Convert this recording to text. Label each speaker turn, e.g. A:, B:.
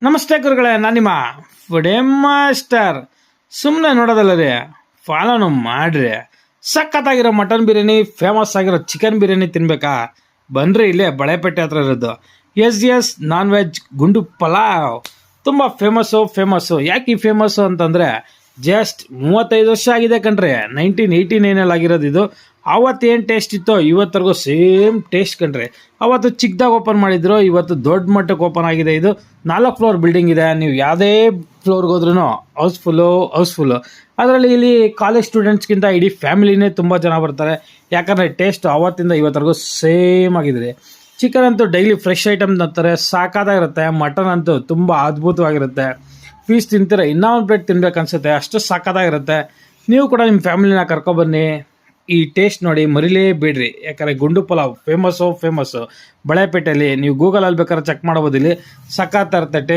A: ನಮಸ್ತೆ ಗುರುಗಳೇ, ನಾನು ನಿಮ್ಮ ಫುಡ್ ಮಾಸ್ಟರ್. ಸುಮ್ಮನೆ ನೋಡೋದಲ್ಲ ರೀ, ಫಾಲೋನು ಮಾಡ್ರಿ. ಸಖತ್ತಾಗಿರೋ ಮಟನ್ ಬಿರಿಯಾನಿ, ಫೇಮಸ್ ಆಗಿರೋ ಚಿಕನ್ ಬಿರಿಯಾನಿ ತಿನ್ಬೇಕಾ? ಬನ್ರಿ, ಇಲ್ಲೇ ಬಳೆಪೇಟೆ ಹತ್ರ ಇರೋದು ಎಸ್ ನಾನ್ ವೆಜ್ ಗುಂಡು ಪಲಾವ್. ತುಂಬ ಫೇಮಸ್ಸು. ಯಾಕೆ ಈ ಫೇಮಸ್ಸು ಅಂತಂದರೆ, ಜಸ್ಟ್ 35 ವರ್ಷ ಆಗಿದೆ ಕಣ್ರಿ. 1989 ಆಗಿರೋದು ಇದು. ಅವತ್ತೇನು ಟೇಸ್ಟ್ ಇತ್ತೋ ಇವತ್ತರೆಗೂ ಸೇಮ್ ಟೇಸ್ಟ್ ಕಣ್ರಿ. ಅವತ್ತು ಚಿಕ್ಕದಾಗಿ ಓಪನ್ ಮಾಡಿದ್ರು, ಇವತ್ತು ದೊಡ್ಡ ಮಟ್ಟಕ್ಕೆ ಓಪನ್ ಆಗಿದೆ. ಇದು 4 ಫ್ಲೋರ್ ಬಿಲ್ಡಿಂಗ್ ಇದೆ. ನೀವು ಯಾವುದೇ ಫ್ಲೋರ್ಗೆ ಹೋದ್ರೂ ಹೌಸ್ಫುಲ್ಲು. ಅದರಲ್ಲಿ ಇಲ್ಲಿ ಕಾಲೇಜ್ ಸ್ಟೂಡೆಂಟ್ಸ್ಗಿಂತ ಇಡೀ ಫ್ಯಾಮಿಲಿನೇ ತುಂಬ ಜನ ಬರ್ತಾರೆ. ಯಾಕಂದರೆ ಟೇಸ್ಟ್ ಅವತ್ತಿಂದ ಇವತ್ತರೆಗೂ ಸೇಮ್ ಆಗಿದೆ. ಚಿಕನ್ ಅಂತೂ ಡೈಲಿ ಫ್ರೆಶ್ ಐಟಮ್ ತಂತಾರೆ, ಸಾಕಾಗಿರುತ್ತೆ. ಮಟನ್ ಅಂತೂ ತುಂಬ ಅದ್ಭುತವಾಗಿರುತ್ತೆ. ಪೀಸ್ ತಿಂತೀರ ಇನ್ನೂ ಒಂದು ಪ್ಲೇಟ್ ತಿನ್ಬೇಕು ಅನ್ಸುತ್ತೆ, ಅಷ್ಟು ಸಾಕಾಗಿರುತ್ತೆ. ನೀವು ಕೂಡ ನಿಮ್ಮ ಫ್ಯಾಮಿಲಿನ ಕರ್ಕೊಬನ್ನಿ, ಈ ಟೇಸ್ಟ್ ನೋಡಿ ಮರಿಲೇಬೇಡ್ರಿ. ಯಾಕಂದರೆ ಗುಂಡು ಪಲಾವ್ ಫೇಮಸ್ಸು. ಬಳೆಪೇಟೆಯಲ್ಲಿ ನೀವು ಗೂಗಲಲ್ಲಿ ಬೇಕಾದ್ರೆ ಚೆಕ್ ಮಾಡ್ಬೋದು. ಇಲ್ಲಿ ಸಖತ್ ಇರುತ್ತೆ ಟೇಸ್ಟ್.